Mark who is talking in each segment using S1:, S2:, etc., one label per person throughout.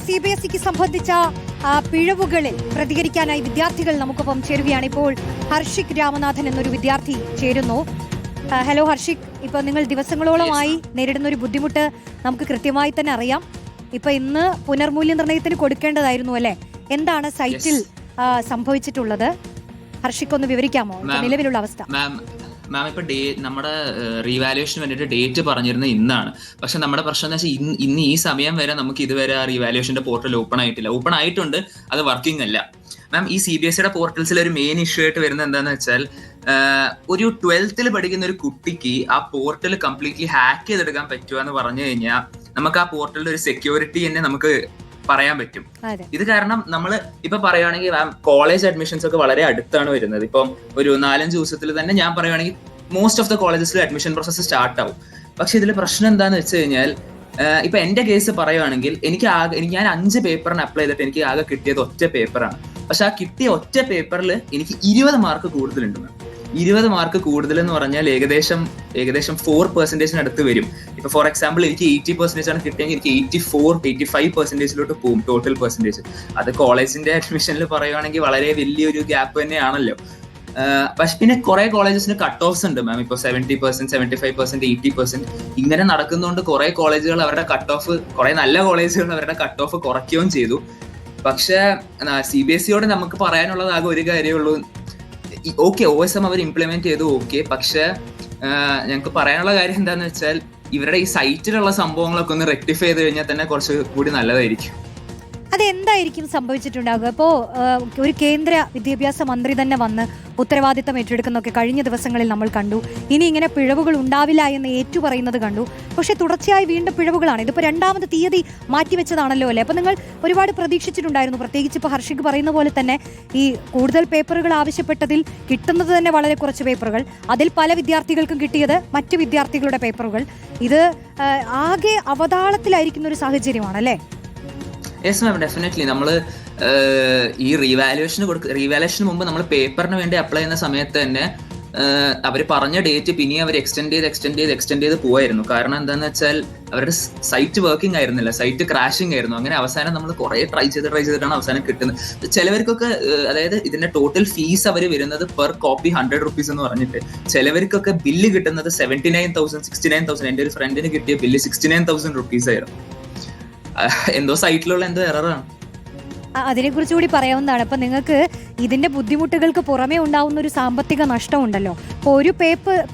S1: CBSEക്ക് സംബന്ധിച്ച പിഴവുകളിൽ പ്രതികരിക്കാനായി വിദ്യാർത്ഥികൾ നമുക്കൊപ്പം ചേരുകയാണ്. ഇപ്പോൾ ഹർഷിക് രാമനാഥൻ എന്നൊരു വിദ്യാർത്ഥി ചേരുന്നു. ഹലോ ഹർഷിക്, ഇപ്പൊ നിങ്ങൾ ദിവസങ്ങളോളമായി നേരിടുന്ന ഒരു ബുദ്ധിമുട്ട് നമുക്ക് കൃത്യമായി തന്നെ അറിയാം. ഇപ്പൊ ഇന്ന് പുനർമൂല്യനിർണ്ണയത്തിന് കൊടുക്കേണ്ടതായിരുന്നു അല്ലെ? എന്താണ് സൈറ്റിൽ സംഭവിച്ചിട്ടുള്ളത്? ഹർഷിക് ഒന്ന് വിവരിക്കാമോ നിലവിലുള്ള അവസ്ഥ?
S2: മാം, ഇപ്പൊ നമ്മുടെ റീവാലുവേഷന് വേണ്ടിയിട്ട് ഡേറ്റ് പറഞ്ഞിരുന്നത് ഇന്നാണ്. പക്ഷെ നമ്മുടെ പ്രശ്നം എന്ന് വെച്ചാൽ ഇന്ന് ഈ സമയം വരെ നമുക്ക് ഇതുവരെ ആ റീവാലുവേഷന്റെ പോർട്ടൽ ഓപ്പൺ ആയിട്ടില്ല. ഓപ്പൺ ആയിട്ടുണ്ട്, അത് വർക്കിംഗ് അല്ല. മാം, ഈ CBSEയുടെ പോർട്ടൽസിൽ ഒരു മെയിൻ ഇഷ്യൂ ആയിട്ട് വരുന്നത് എന്താണെന്ന് വെച്ചാൽ, ഒരു 12th പഠിക്കുന്ന ഒരു കുട്ടിക്ക് ആ പോർട്ടൽ കംപ്ലീറ്റ്ലി ഹാക്ക് ചെയ്തെടുക്കാൻ പറ്റുക എന്ന് പറഞ്ഞു കഴിഞ്ഞാൽ നമുക്ക് ആ പോർട്ടലിന്റെ ഒരു സെക്യൂരിറ്റി തന്നെ നമുക്ക് പറയാൻ പറ്റും. ഇത് കാരണം നമ്മൾ ഇപ്പൊ പറയുകയാണെങ്കിൽ കോളേജ് അഡ്മിഷൻസ് ഒക്കെ വളരെ അടുത്താണ് വരുന്നത്. ഇപ്പം ഒരു 4-5 ദിവസത്തിൽ തന്നെ ഞാൻ പറയുകയാണെങ്കിൽ മോസ്റ്റ് ഓഫ് ദ കോളേജസിൽ അഡ്മിഷൻ പ്രോസസ്സ് സ്റ്റാർട്ട് ആവും. പക്ഷെ ഇതിൽ പ്രശ്നം എന്താന്ന് വെച്ച് കഴിഞ്ഞാൽ, ഇപ്പൊ എന്റെ കേസ് പറയുകയാണെങ്കിൽ ഞാൻ 5 പേപ്പറിന് അപ്ലൈ ചെയ്തിട്ട് എനിക്ക് ആകെ കിട്ടിയത് ഒറ്റ പേപ്പറാണ്. പക്ഷെ ആ കിട്ടിയ ഒറ്റ പേപ്പറിൽ എനിക്ക് 20 മാർക്ക് കൂടുതലുണ്ട്. 20 മാർക്ക് കൂടുതൽ എന്ന് പറഞ്ഞാൽ ഏകദേശം 4% അടുത്ത് വരും. ഇപ്പൊ ഫോർ എക്സാമ്പിൾ എനിക്ക് 80% ആണ് കിട്ടിയെങ്കിൽ എനിക്ക് 84-85% പോകും ടോട്ടൽ പെർസെന്റേജ്. അത് കോളേജിന്റെ അഡ്മിഷനിൽ പറയുകയാണെങ്കിൽ വളരെ വലിയൊരു ഗ്യാപ്പ് തന്നെയാണല്ലോ. പക്ഷെ പിന്നെ കുറെ കോളേജസിന് കട്ട് ഓഫ്സ് ഉണ്ട് മാം. ഇപ്പൊ 70%, 75%, 80% ഇങ്ങനെ നടക്കുന്നതുകൊണ്ട് കുറെ കോളേജുകൾ അവരുടെ കട്ട് ഓഫ്, കുറെ നല്ല കോളേജുകൾ അവരുടെ കട്ട് ഓഫ് കുറയ്ക്കുകയും ചെയ്തു. പക്ഷെ CBSEയോട് നമുക്ക് പറയാനുള്ളത് ആകെ ഒരു കാര്യമേ ഉള്ളൂ. ഓക്കെ, OSM അവർ ഇംപ്ലിമെന്റ് ചെയ്തു, ഓക്കെ. പക്ഷെ ഞങ്ങൾക്ക് പറയാനുള്ള കാര്യം എന്താന്ന് വെച്ചാൽ, ഇവരുടെ ഈ സൈറ്റിലുള്ള സംഭവങ്ങളൊക്കെ ഒന്ന് റെക്ടിഫൈ ചെയ്ത് കഴിഞ്ഞാൽ തന്നെ കുറച്ച് കൂടി നല്ലതായിരിക്കും.
S1: അതെന്തായിരിക്കും സംഭവിച്ചിട്ടുണ്ടാകുക? ഇപ്പോൾ ഒരു കേന്ദ്ര വിദ്യാഭ്യാസ മന്ത്രി തന്നെ വന്ന് ഉത്തരവാദിത്തം ഏറ്റെടുക്കുന്നൊക്കെ കഴിഞ്ഞ ദിവസങ്ങളിൽ നമ്മൾ കണ്ടു. ഇനി ഇങ്ങനെ പിഴവുകൾ ഉണ്ടാവില്ല എന്ന് ഏറ്റുപറയുന്നത് കണ്ടു. പക്ഷെ തുടർച്ചയായി വീണ്ടും പിഴവുകളാണ്. ഇതിപ്പോൾ 2ാമത് തീയതി മാറ്റിവെച്ചതാണല്ലോ അല്ലേ? അപ്പോൾ നിങ്ങൾ ഒരുപാട് പ്രതീക്ഷിച്ചിട്ടുണ്ടായിരുന്നു. പ്രത്യേകിച്ച് ഇപ്പോൾ ഹർഷിക് പറയുന്ന പോലെ തന്നെ ഈ കൂടുതൽ പേപ്പറുകൾ ആവശ്യപ്പെട്ടതിൽ കിട്ടുന്നത് തന്നെ വളരെ കുറച്ച് പേപ്പറുകൾ. അതിൽ പല വിദ്യാർത്ഥികൾക്കും കിട്ടിയത് മറ്റു വിദ്യാർത്ഥികളുടെ പേപ്പറുകൾ. ഇത് ആകെ അവതാളത്തിലായിരിക്കുന്ന ഒരു സാഹചര്യമാണല്ലേ?
S2: Yes ma'am, definitely. നമ്മൾ ഈ റീവാലുവേഷന് മുമ്പ് നമ്മൾ പേപ്പറിന് വേണ്ടി അപ്ലൈ ചെയ്യുന്ന സമയത്ത് തന്നെ അവർ പറഞ്ഞ ഡേറ്റ് പിന്നെയും അവർ എക്സ്റ്റെൻഡ് ചെയ്ത് പോവായിരുന്നു. കാരണം എന്താണെന്ന് വെച്ചാൽ അവരുടെ സൈറ്റ് വർക്കിംഗ് ആയിരുന്നില്ല, സൈറ്റ് ക്രാഷിംഗ് ആയിരുന്നു. അങ്ങനെ അവസാനം നമ്മൾ കുറെ ട്രൈ ചെയ്തിട്ടാണ് അവസാനം കിട്ടുന്നത്. ചിലവർക്കൊക്കെ, അതായത് ഇതിന്റെ ടോട്ടൽ ഫീസ് അവർ വരുന്നത് പെർ കോപ്പി 100 rupees എന്ന് പറഞ്ഞിട്ട്, ചിലവർക്കൊക്കെ ബില്ല് കിട്ടുന്നത് 79,000, 69,000. എൻ്റെ ഒരു ഫ്രണ്ടിന് കിട്ടിയ ബില്ല് 69,000 rupees ആയിരുന്നു. എന്തോ സൈറ്റിലുള്ള എന്തോ എററാണ്.
S1: അതിനെ കുറിച്ച് കൂടി പറയാവുന്നതാണ്. അപ്പൊ നിങ്ങൾക്ക് ഇതിന്റെ ബുദ്ധിമുട്ടുകൾക്ക് പുറമേ ഉണ്ടാവുന്ന ഒരു സാമ്പത്തിക നഷ്ടം ഉണ്ടല്ലോ. അപ്പോൾ ഒരു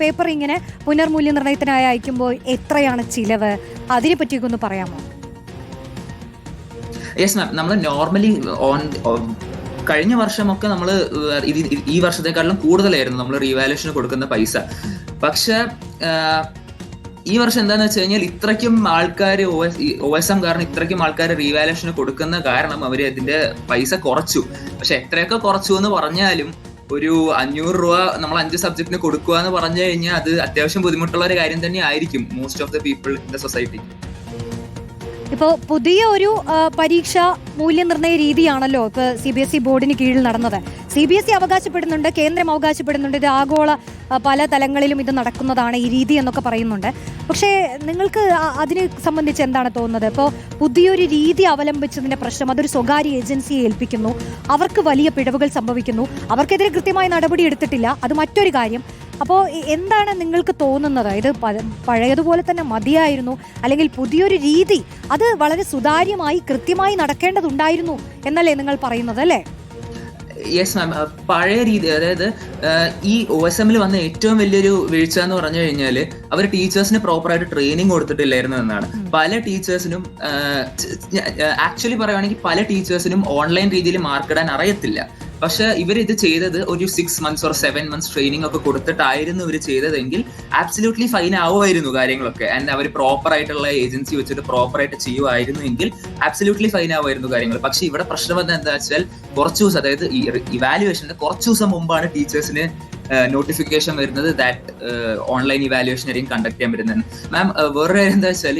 S1: പേപ്പർ ഇങ്ങനെ പുനർമൂല്യനിർണ്ണയത്തിനായി അയക്കുമ്പോൾ എത്രയാണ് ചിലവ്? അതിനെ പറ്റിയൊക്കെ ഒന്ന് പറയാമോ?
S2: യെസ് മാം, നമ്മൾ നോർമലി കഴിഞ്ഞ വർഷമൊക്കെ നമ്മൾ ഈ വർഷത്തെക്കാളും കൂടുതലായിരുന്നു നമ്മൾ റീവാലുവേഷന് കൊടുക്കുന്ന പൈസ. പക്ഷെ ഈ വർഷം എന്താന്ന് വെച്ച് കഴിഞ്ഞാൽ ഇത്രയ്ക്കും ആൾക്കാർ OSM കാരണം ഇത്രയ്ക്കും ആൾക്കാർ റീവാലുവേഷന് കൊടുക്കുന്ന കാരണം അവർ ഇതിന്റെ പൈസ കുറച്ചു. പക്ഷെ എത്രയൊക്കെ കുറച്ചു എന്ന് പറഞ്ഞാലും ഒരു 500 രൂപ നമ്മൾ 5 സബ്ജക്റ്റിന് കൊടുക്കുക എന്ന് പറഞ്ഞു കഴിഞ്ഞാൽ അത് അത്യാവശ്യം ബുദ്ധിമുട്ടുള്ള ഒരു കാര്യം തന്നെ ആയിരിക്കും most of the people in the society.
S1: ഇപ്പോൾ പുതിയ ഒരു പരീക്ഷ മൂല്യനിർണ്ണയ രീതിയാണല്ലോ ഇപ്പോൾ CBSE ബോർഡിന് കീഴിൽ നടന്നത്. CBSE അവകാശപ്പെടുന്നുണ്ട്, കേന്ദ്രം അവകാശപ്പെടുന്നുണ്ട്, ഇത് ആഗോള പല തലങ്ങളിലും ഇത് നടക്കുന്നതാണ് ഈ രീതി എന്നൊക്കെ പറയുന്നുണ്ട്. പക്ഷേ നിങ്ങൾക്ക് അതിനെ സംബന്ധിച്ച് എന്താണ് തോന്നുന്നത്? ഇപ്പോൾ പുതിയൊരു രീതി അവലംബിച്ചതിൻ്റെ പ്രശ്നം, അതൊരു സ്വകാര്യ ഏജൻസിയെ ഏൽപ്പിക്കുന്നു, അവർക്ക് വലിയ പിഴവുകൾ സംഭവിക്കുന്നു, അവർക്കെതിരെ കൃത്യമായ നടപടി എടുത്തിട്ടില്ല, അത് മറ്റൊരു കാര്യം. അപ്പോൾ എന്താണ് നിങ്ങൾക്ക് തോന്നുന്നത്? ഇത് പഴയതുപോലെ തന്നെ മതിയായിരുന്നു, അല്ലെങ്കിൽ പുതിയൊരു രീതി അത് വളരെ സുതാര്യമായി കൃത്യമായി നടക്കേണ്ടതുണ്ടായിരുന്നു എന്നല്ലേ നിങ്ങൾ പറയുന്നത്, അല്ലേ?
S2: യെസ് മാം, പഴയ രീതി, അതായത് ഈ OSMൽ വന്ന ഏറ്റവും വലിയൊരു വീഴ്ച എന്ന് പറഞ്ഞു കഴിഞ്ഞാൽ അവർ ടീച്ചേഴ്സിന് പ്രോപ്പറായിട്ട് ട്രെയിനിങ് കൊടുത്തിട്ടില്ലായിരുന്നു എന്നാണ്. പല ടീച്ചേഴ്സിനും ആക്ച്വലി പറയുകയാണെങ്കിൽ പല ടീച്ചേഴ്സിനും ഓൺലൈൻ രീതിയിൽ മാർക്കിടാൻ അറിയത്തില്ല. പക്ഷെ ഇവർ ഇത് ചെയ്തത് ഒരു 6 months or 7 months ട്രെയിനിങ് ഒക്കെ കൊടുത്തിട്ടായിരുന്നു ഇവർ ചെയ്തതെങ്കിൽ ആബ്സല്യൂട്ട്ലി ഫൈൻ ആവുമായിരുന്നു കാര്യങ്ങളൊക്കെ. ആൻഡ് അവർ പ്രോപ്പർ ആയിട്ടുള്ള ഏജൻസി വെച്ചിട്ട് പ്രോപ്പറായിട്ട് ചെയ്യുമായിരുന്നു എങ്കിൽ ആബ്സല്യൂട്ട്ലി ഫൈൻ ആവുമായിരുന്നു കാര്യങ്ങൾ. പക്ഷെ ഇവിടെ പ്രശ്നം എന്താ വെച്ചാൽ, കുറച്ച് ദിവസം, അതായത് ഈ ഇവാലുവേഷന്റെ കുറച്ച് ദിവസം മുമ്പാണ് ടീച്ചേഴ്സിന് നോട്ടിഫിക്കേഷൻ വരുന്നത് ദാറ്റ് ഓൺലൈൻ ഇവാലുവേഷൻ ആയിരിക്കും കണ്ടക്ട് ചെയ്യാൻ വരുന്നത്. മാം, വേറൊരു കാര്യം എന്താ വെച്ചാൽ,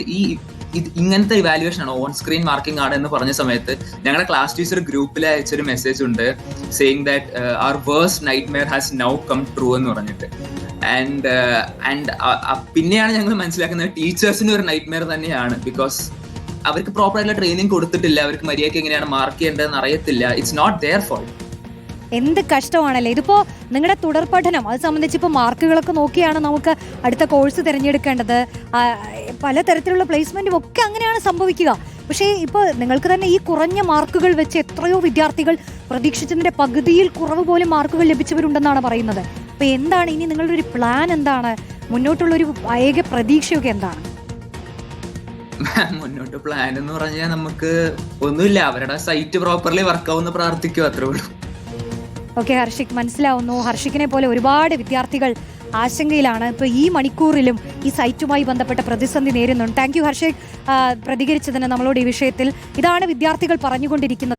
S2: ഇങ്ങനത്തെ ഇവാലുവേഷൻ ആണ്, ഓൺ സ്ക്രീൻ മാർക്കിംഗ് ആണ് എന്ന് പറഞ്ഞ സമയത്ത് ഞങ്ങളുടെ ക്ലാസ് ടീച്ചർ ഗ്രൂപ്പിൽ അയച്ചൊരു മെസ്സേജ് ഉണ്ട്, saying that our worst nightmare has now come true എന്ന് പറഞ്ഞിട്ട്. ആൻഡ് പിന്നെയാണ് ഞങ്ങൾ മനസ്സിലാക്കുന്നത് ടീച്ചേഴ്സിന് ഒരു നൈറ്റ്മെയർ തന്നെയാണ്. ബിക്കോസ് അവർക്ക് പ്രോപ്പർ ആയിട്ടുള്ള ട്രെയിനിങ് കൊടുത്തിട്ടില്ല, അവർക്ക് മര്യാദയ്ക്ക് എങ്ങനെയാണ് മാർക്ക് ചെയ്യേണ്ടതെന്ന് അറിയത്തില്ല. It's not their fault.
S1: എന്ത് കഷ്ടമാണല്ലേ ഇതിപ്പോ. നിങ്ങളുടെ തുടർ പഠനം അത് സംബന്ധിച്ച് ഇപ്പോൾ മാർക്കുകളൊക്കെ നോക്കിയാണ് നമുക്ക് അടുത്ത കോഴ്സ് തിരഞ്ഞെടുക്കേണ്ടത്. പലതരത്തിലുള്ള പ്ലേസ്മെന്റും ഒക്കെ അങ്ങനെയാണ് സംഭവിക്കുക. പക്ഷേ ഇപ്പോൾ നിങ്ങൾക്ക് തന്നെ ഈ കുറഞ്ഞ മാർക്കുകൾ വെച്ച് എത്രയോ വിദ്യാർത്ഥികൾ പ്രതീക്ഷിച്ചതിന്റെ പകുതിയിൽ കുറവ് പോലും മാർക്കുകൾ ലഭിച്ചവരുണ്ടെന്നാണ് പറയുന്നത്. അപ്പൊ എന്താണ് ഇനി നിങ്ങളുടെ ഒരു പ്ലാൻ? എന്താണ് മുന്നോട്ടുള്ളൊരു ഏക പ്രതീക്ഷയൊക്കെ എന്താണ്?
S2: മുന്നോട്ട് പ്ലാൻ എന്ന് പറഞ്ഞാൽ നമുക്ക് ഒന്നുമില്ല, അവരുടെ സൈറ്റ് പ്രോപ്പർലി വർക്കാവുന്ന പ്രാർത്ഥിക്കുക, അത്രേ ഉള്ളൂ.
S1: ഓക്കെ ഹർഷിക്, മനസ്സിലാവുന്നു. ഹർഷിക്കിനെ പോലെ ഒരുപാട് വിദ്യാർത്ഥികൾ ആശങ്കയിലാണ്. ഇപ്പോൾ ഈ മണിക്കൂറിലും ഈ സൈറ്റുമായി ബന്ധപ്പെട്ട പ്രതിസന്ധി നേരിടുന്നുണ്ട്. താങ്ക് യു ഹർഷിക് പ്രതികരിച്ചതിന് നമ്മളോട് ഈ വിഷയത്തിൽ. ഇതാണ് വിദ്യാർത്ഥികൾ പറഞ്ഞുകൊണ്ടിരിക്കുന്നത്.